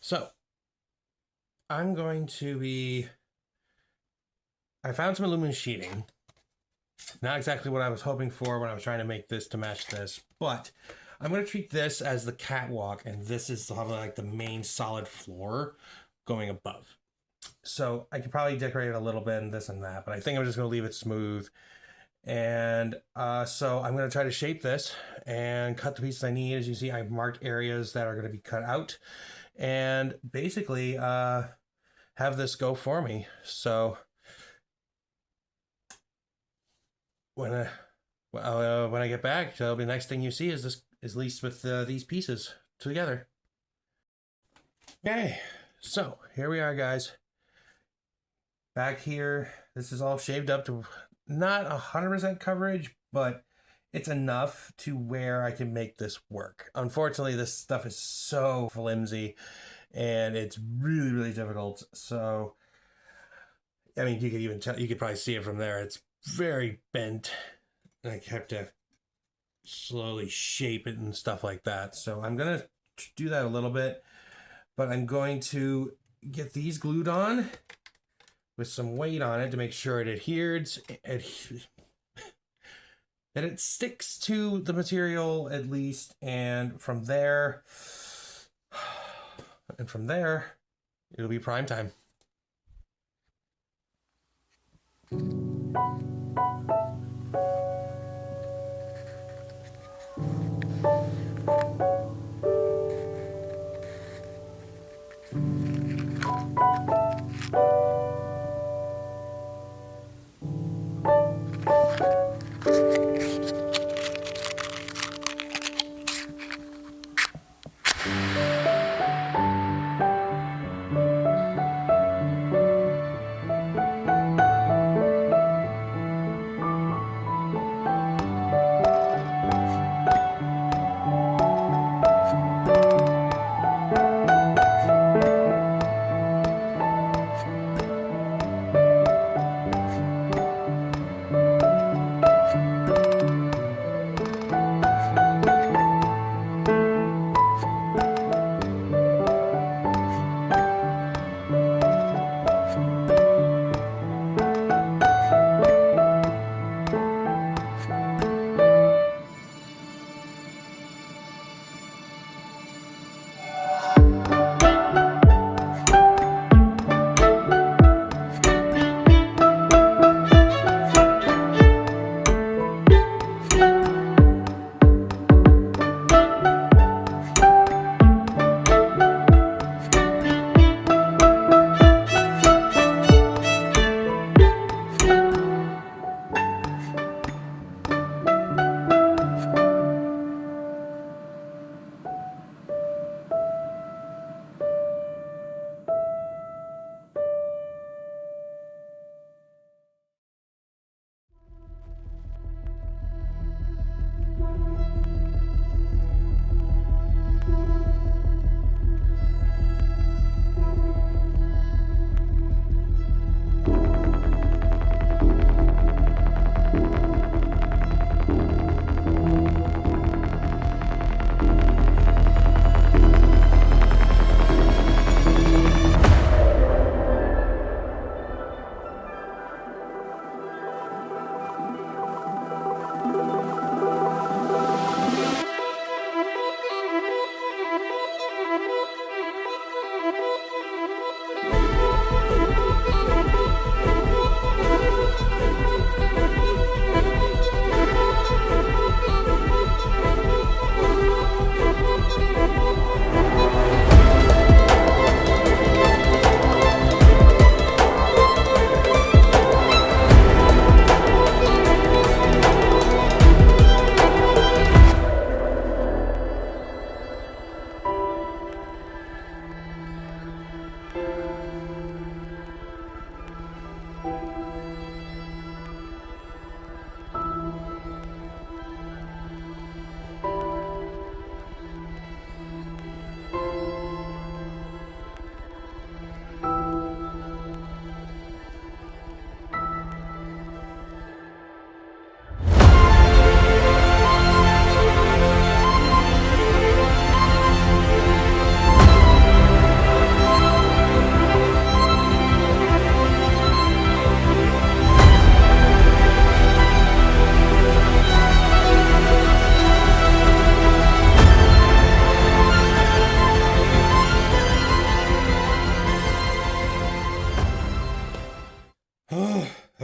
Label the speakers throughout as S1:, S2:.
S1: So I'm going to I found some aluminum sheeting. Not exactly what I was hoping for when I was trying to make this to match this, but I'm going to treat this as the catwalk, and this is probably like the main solid floor going above. So I could probably decorate it a little bit and this and that, but I think I'm just going to leave it smooth. And so I'm going to try to shape this and cut the pieces I need. As you see, I've marked areas that are going to be cut out and basically have this go for me. So when I get back, that'll be the next thing you see is this, at least with these pieces together. Okay, so here we are, guys. Back here, this is all shaved up to not 100% coverage, but it's enough to where I can make this work. Unfortunately, this stuff is so flimsy and it's really, really difficult. So, I mean, you could even tell, you could probably see it from there. It's very bent. I have to slowly shape it and stuff like that. So I'm going to do that a little bit, but I'm going to get these glued on with some weight on it to make sure it adheres, that it sticks to the material at least, and from there, it'll be prime time.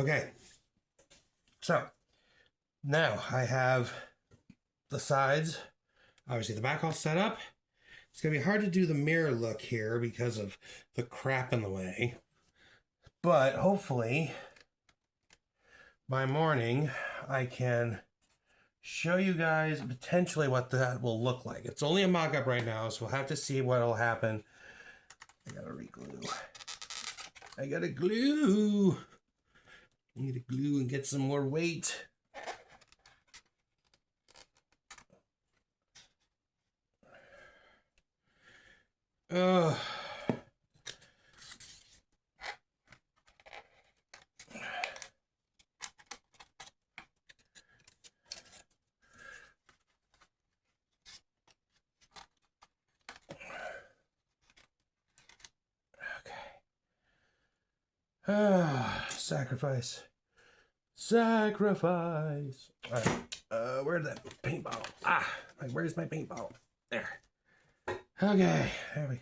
S1: Okay, so now I have the sides, obviously the back all set up. It's gonna be hard to do the mirror look here because of the crap in the way, but hopefully by morning I can show you guys potentially what that will look like. It's only a mock-up right now, so we'll have to see what'll happen. I gotta re-glue. I gotta glue. I need to glue and get some more weight. Okay. Sacrifice. Sacrifice. All right. Where's that paintball? Like, where's my paintball? There. Okay. There we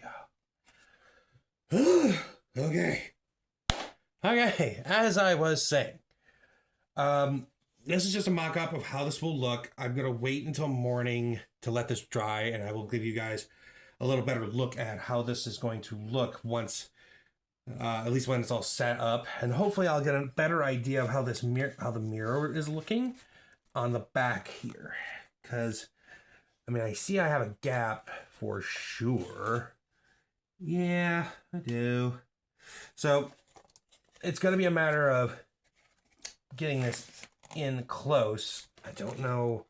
S1: go. Okay. Okay. As I was saying, this is just a mock-up of how this will look. I'm gonna wait until morning to let this dry, and I will give you guys a little better look at how this is going to look once. At least when it's all set up, and hopefully I'll get a better idea of how this how the mirror is looking on the back here. Because, I mean, I see I have a gap for sure. Yeah, I do. So it's going to be a matter of getting this in close. I don't know.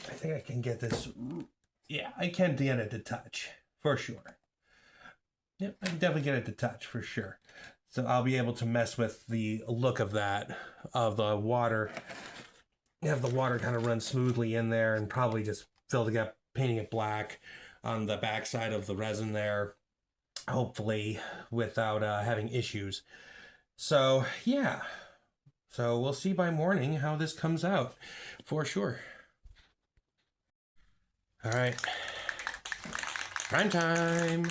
S1: I think I can get this. Yeah, I can get it to touch for sure. Yep, I can definitely get it to touch for sure. So I'll be able to mess with the look of that, of the water. Have the water kind of run smoothly in there and probably just fill the gap, painting it black on the backside of the resin there, hopefully without having issues. So yeah, so we'll see by morning how this comes out for sure. All right, prime time.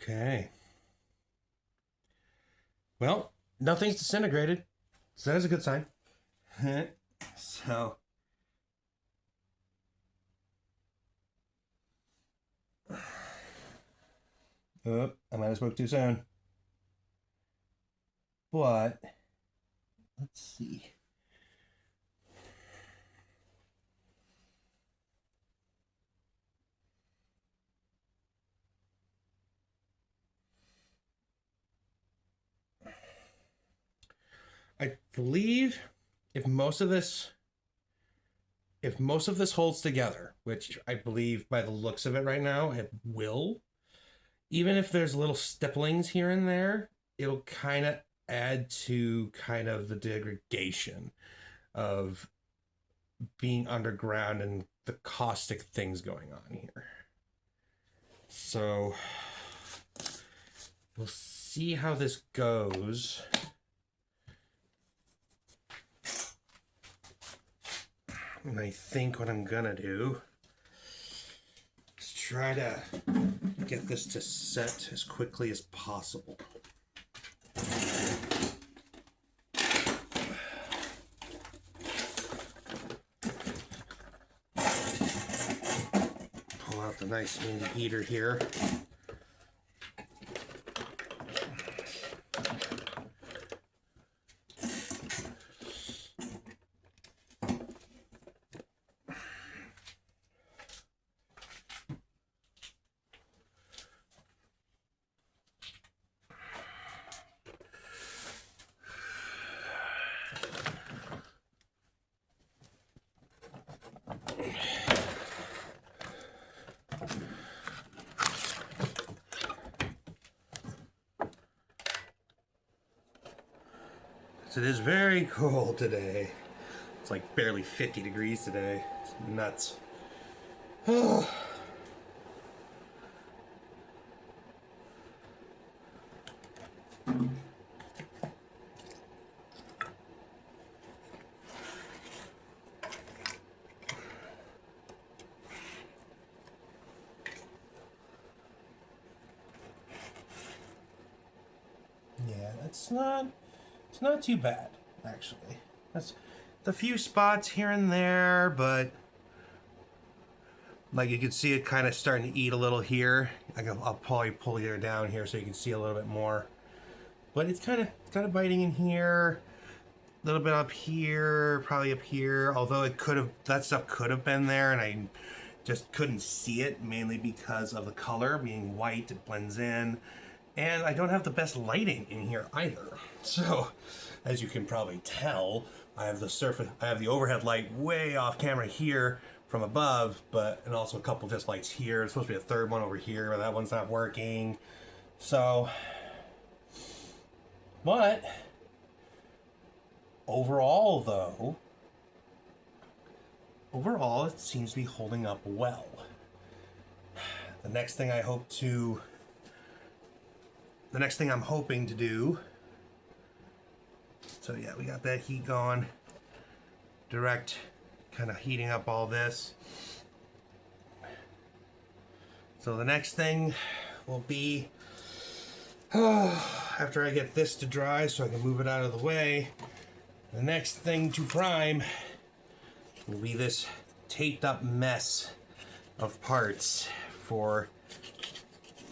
S1: Okay. Well, nothing's disintegrated, so that's a good sign. So, I might have spoke too soon. But let's see. I believe if most of this holds together, which I believe by the looks of it right now, it will, even if there's little stipplings here and there, it'll kind of add to kind of the degradation of being underground and the caustic things going on here. So we'll see how this goes. And I think what I'm gonna do is try to get this to set as quickly as possible. Pull out the nice handy heater here. It is very cold today. It's like barely 50 degrees today. It's nuts. Oh. Yeah, it's not too bad, actually. That's the few spots here and there, but like you can see it kind of starting to eat a little here. I'll probably pull you down here so you can see a little bit more. But it's kind of biting in here, a little bit up here, probably up here. Although that stuff could have been there, and I just couldn't see it, mainly because of the color being white. It blends in. And I don't have the best lighting in here either. So, as you can probably tell, I have the overhead light way off camera here from above, and also a couple just lights here. There's supposed to be a third one over here, but that one's not working. So, but overall it seems to be holding up well. The next thing I'm hoping to do, so yeah, we got that heat going, direct kind of heating up all this. So the next thing will be, after I get this to dry so I can move it out of the way, the next thing to prime will be this taped up mess of parts for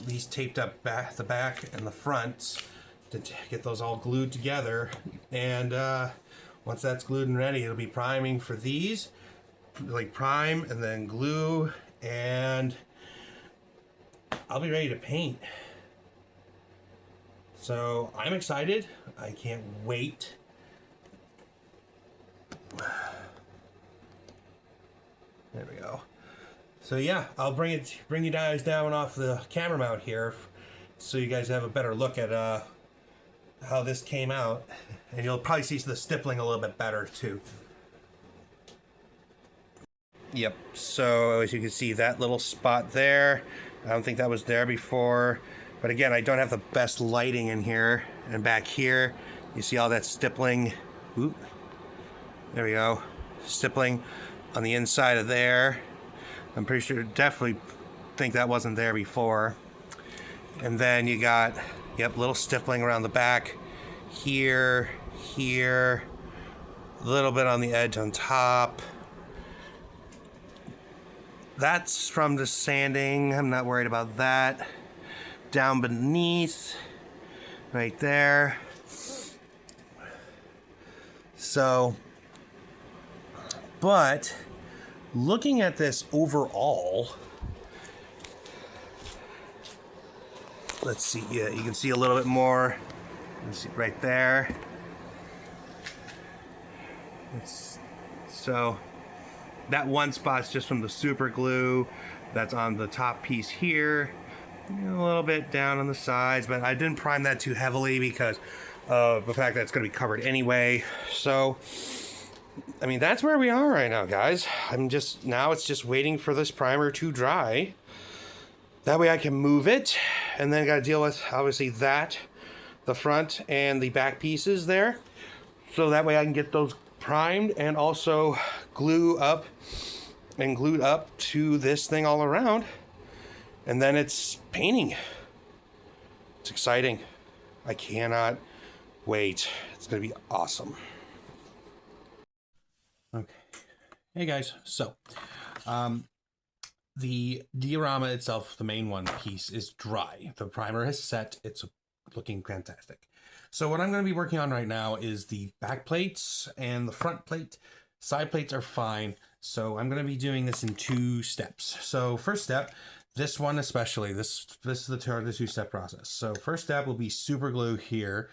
S1: these taped up the back and the front to get those all glued together. And once that's glued and ready, it'll be priming for these, like prime and then glue, and I'll be ready to paint. So I'm excited. I can't wait. There we go. So yeah, I'll bring you guys down off the camera mount here so you guys have a better look at how this came out. And you'll probably see the stippling a little bit better too. Yep, so as you can see, that little spot there, I don't think that was there before. But again, I don't have the best lighting in here. And back here, you see all that stippling. Oop. There we go. Stippling on the inside of there. I'm pretty sure, definitely think that wasn't there before. And then you got, yep, little stippling around the back. Here, a little bit on the edge on top. That's from the sanding. I'm not worried about that. Down beneath, right there. So, but looking at this overall, let's see, yeah, you can see a little bit more. You can see right there. So that one spot's just from the super glue that's on the top piece here. A little bit down on the sides, but I didn't prime that too heavily because of the fact that it's going to be covered anyway. So, I mean, that's where we are right now, guys. Now it's just waiting for this primer to dry. That way I can move it, and then got to deal with, obviously, the front and the back pieces there. So that way I can get those primed and also glued up to this thing all around. And then it's painting. It's exciting. I cannot wait. It's going to be awesome. Okay. Hey guys. So, the diorama itself, the main one piece, is dry. The primer has set. It's looking fantastic. So what I'm going to be working on right now is the back plates and the front plate. Side plates are fine. So I'm going to be doing this in 2 steps. So first step, this one especially, this is the 2-step process. So first step will be super glue here.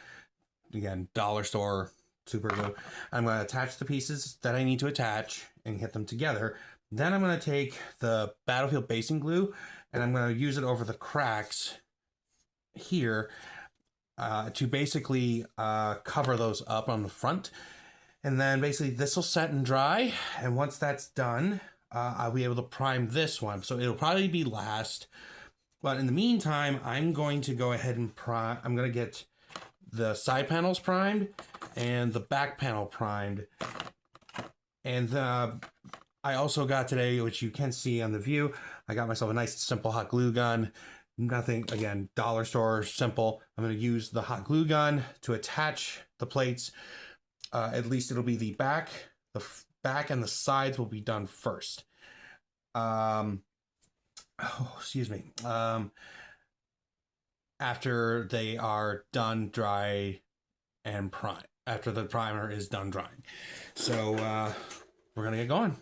S1: Again, dollar store super glue. I'm going to attach the pieces that I need to attach and get them together. Then I'm going to take the Battlefield basing glue and I'm going to use it over the cracks here to basically cover those up on the front. And then basically this will set and dry. And once that's done, I'll be able to prime this one. So it'll probably be last. But in the meantime, I'm going to go ahead and prime. I'm going to get the side panels primed and the back panel primed. And I also got today, which you can see on the view, I got myself a nice simple hot glue gun. Nothing, again, dollar store, simple. I'm going to use the hot glue gun to attach the plates. At least it'll be the back and the sides will be done first. Excuse me. After they are done, dry, and prime. After the primer is done drying. So we're going to get going.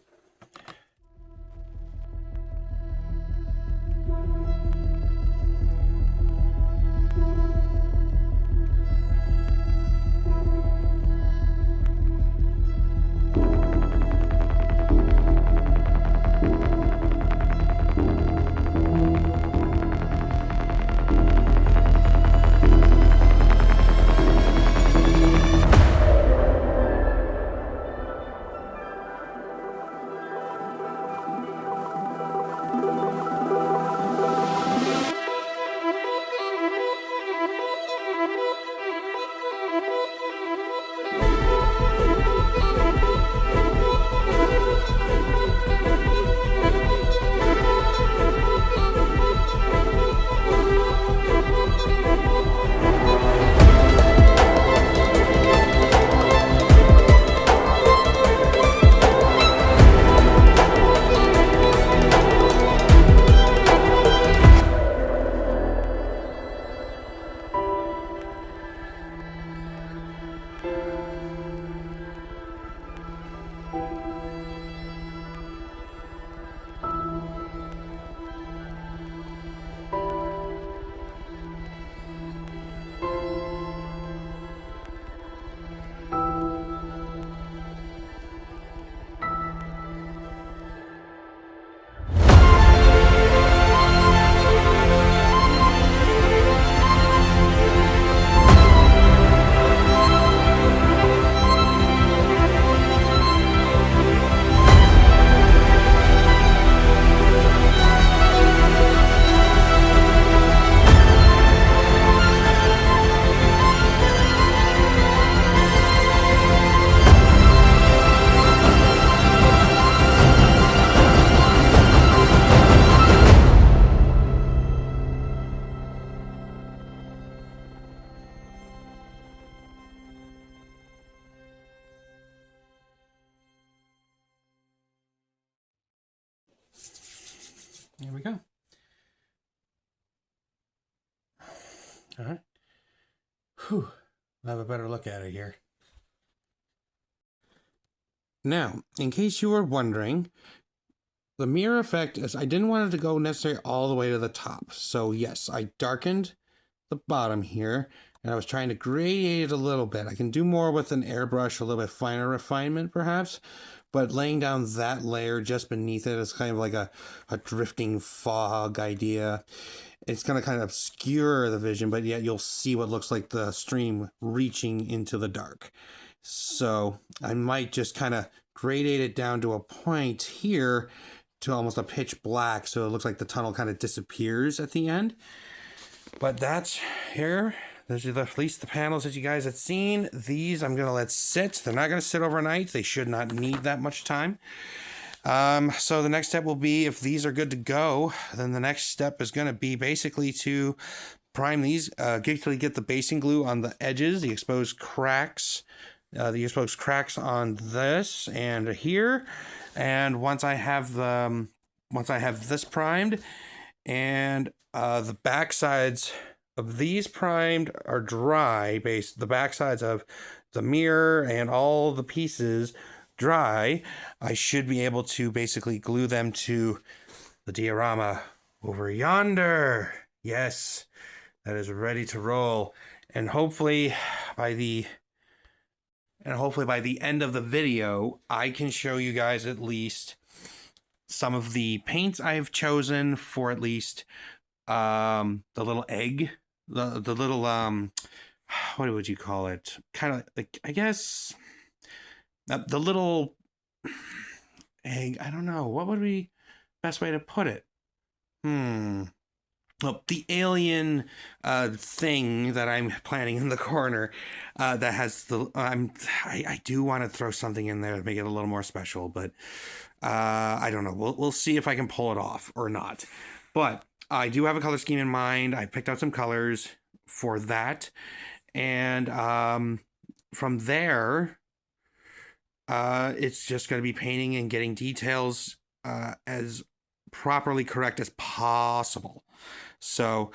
S1: Here we go. All right. Whew. I'll have a better look at it here. Now, in case you were wondering, the mirror effect is I didn't want it to go necessarily all the way to the top. So yes, I darkened the bottom here and I was trying to gradiate it a little bit. I can do more with an airbrush, a little bit finer refinement perhaps, but laying down that layer just beneath it is kind of like a drifting fog idea. It's going to kind of obscure the vision, but yet you'll see what looks like the stream reaching into the dark. So I might just kind of gradate it down to a point here to almost a pitch black, so it looks like the tunnel kind of disappears at the end. But that's here. Those are at least the panels that you guys had seen. These I'm going to let sit. They're not going to sit overnight. They should not need that much time. So the next step will be, if these are good to go, then the next step is going to be basically to prime these, get the basing glue on the edges, the exposed cracks on this and here. And once I have this primed and the back sides of these primed are dry, the back sides of the mirror and all the pieces dry, I should be able to basically glue them to the diorama over yonder. Yes, that is ready to roll. And hopefully by the end of the video, I can show you guys at least some of the paints I have chosen for at least the little egg, the little what would you call it? Kind of like, I guess, the little egg. I don't know. What would be best way to put it? Well, the alien thing that I'm planning in the corner that has the I do want to throw something in there to make it a little more special, but I don't know. We'll see if I can pull it off or not. But I do have a color scheme in mind. I picked out some colors for that, and from there, it's just going to be painting and getting details as properly correct as possible. So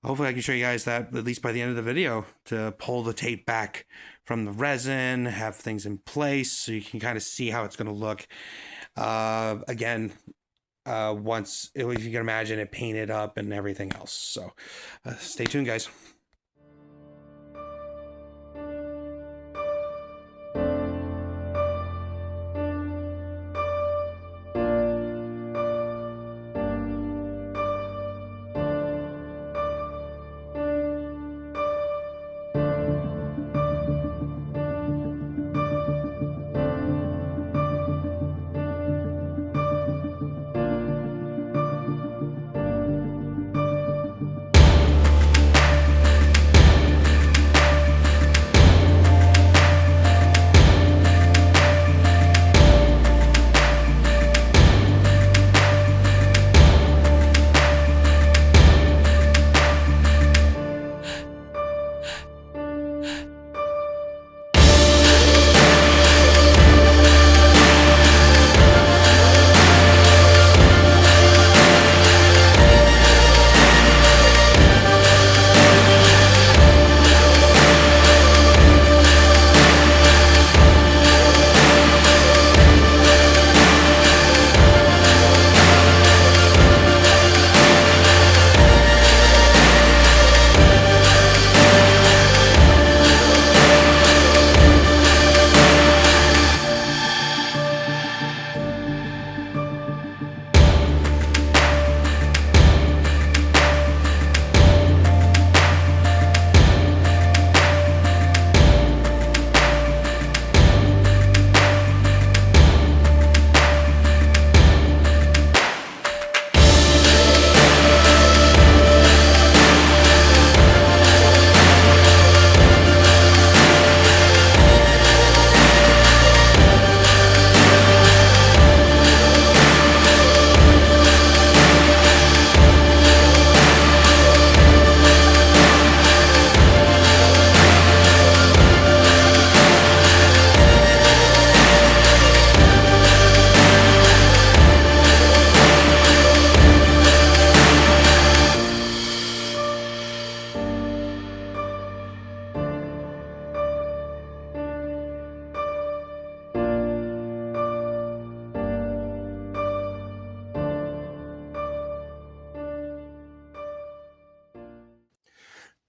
S1: hopefully I can show you guys that at least by the end of the video, to pull the tape back from the resin, have things in place so you can kind of see how it's going to look. Again, once, if you can imagine it painted up and everything else. So stay tuned, guys.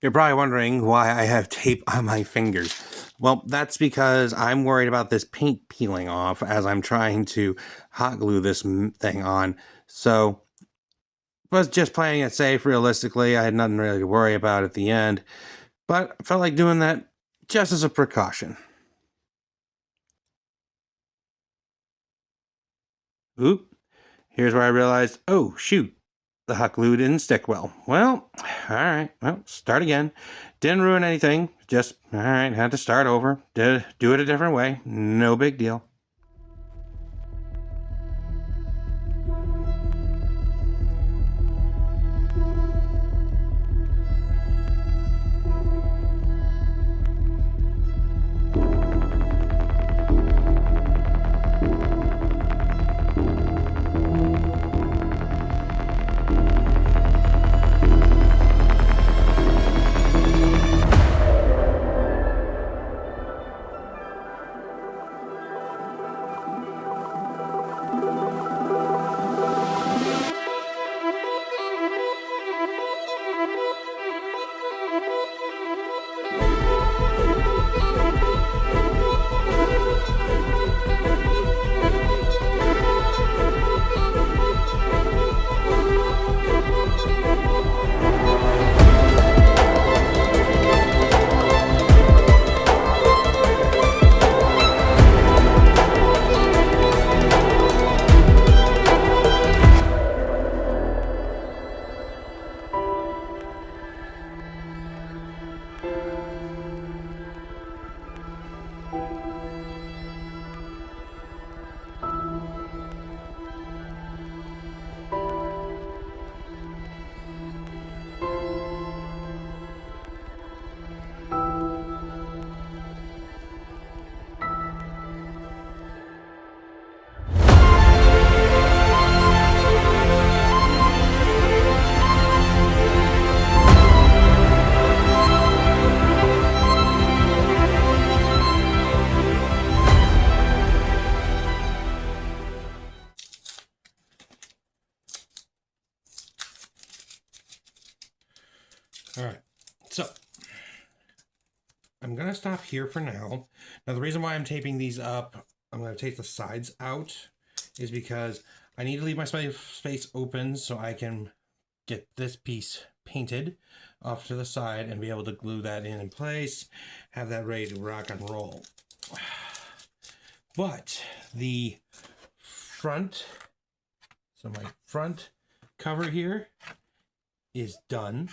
S1: You're probably wondering why I have tape on my fingers. Well, that's because I'm worried about this paint peeling off as I'm trying to hot glue this thing on. So, was just playing it safe realistically. I had nothing really to worry about at the end, but I felt like doing that just as a precaution. Oop. Here's where I realized, oh, shoot. The hot glue didn't stick well. Well, alright. Well, start again. Didn't ruin anything. Just, alright, had to start over. Did do it a different way. No big deal. All right, so I'm gonna stop here for now. Now the reason why I'm taping these up, I'm gonna take the sides out, is because I need to leave my space open so I can get this piece painted off to the side and be able to glue that in place, have that ready to rock and roll. But the front, so my front cover here is done.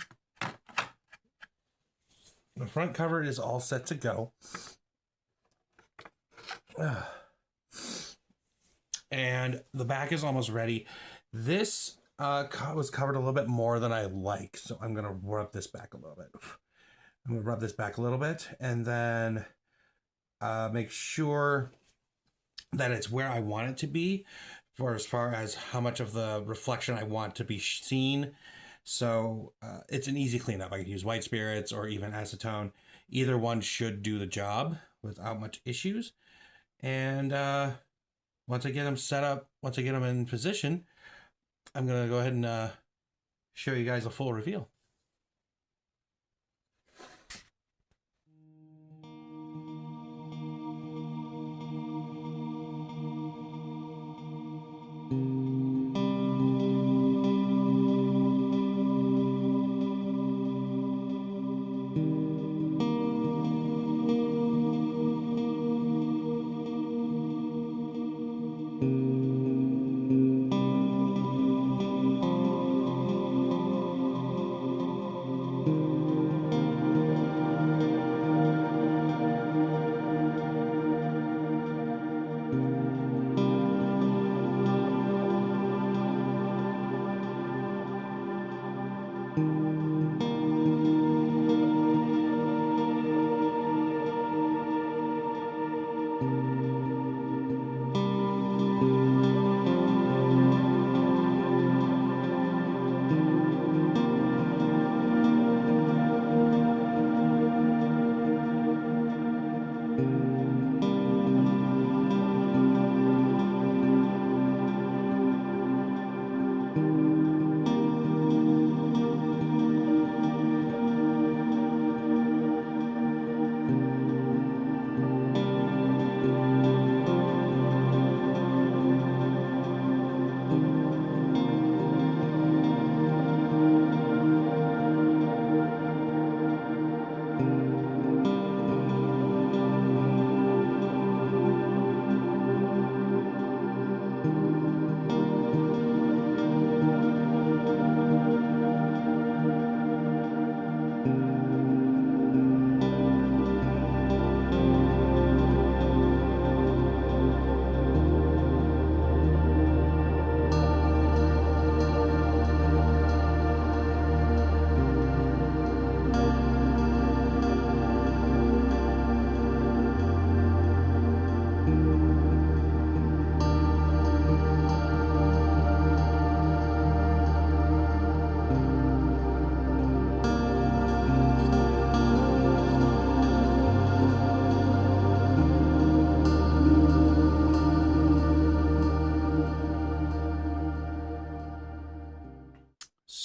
S1: The front cover is all set to go. And the back is almost ready. This was covered a little bit more than I like, so I'm going to rub this back a little bit. I'm going to rub this back a little bit and then make sure that it's where I want it to be for as far as how much of the reflection I want to be seen. So it's an easy cleanup. I could use white spirits or even acetone. Either one should do the job without much issues. And once I get them set up, once I get them in position, I'm going to go ahead and show you guys a full reveal.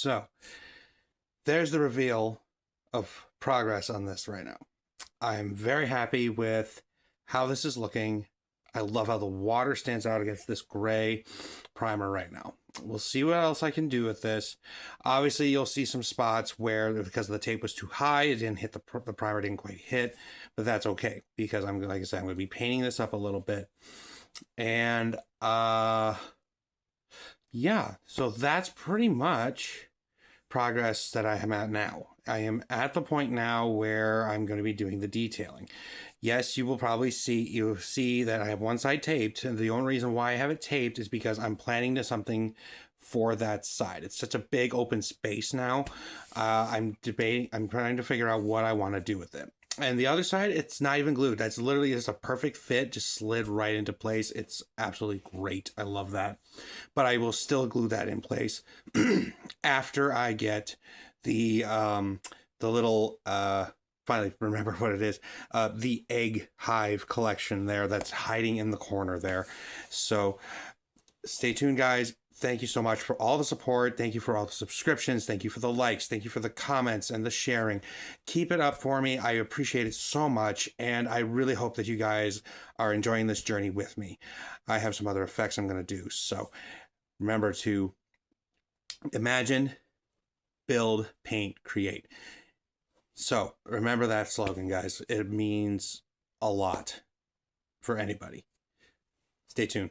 S1: So there's the reveal of progress on this right now. I'm very happy with how this is looking. I love how the water stands out against this gray primer right now. We'll see what else I can do with this. Obviously, you'll see some spots where, because the tape was too high, it didn't hit the primer didn't quite hit, but that's okay because like I said, I'm going to be painting this up a little bit. And yeah, so that's pretty much progress that I am at now. I am at the point now where I'm going to be doing the detailing. Yes, you will probably see that I have one side taped, and the only reason why I have it taped is because I'm planning to something for that side. It's such a big open space now. I'm trying to figure out what I want to do with it. And the other side, it's not even glued. That's literally just a perfect fit, just slid right into place. It's absolutely great. I love that. But I will still glue that in place after I get the little finally remember what it is, the egg hive collection there that's hiding in the corner there. So stay tuned, guys. Thank you so much for all the support. Thank you for all the subscriptions. Thank you for the likes. Thank you for the comments and the sharing. Keep it up for me. I appreciate it so much. And I really hope that you guys are enjoying this journey with me. I have some other effects I'm going to do. So remember to imagine, build, paint, create. So remember that slogan, guys. It means a lot for anybody. Stay tuned.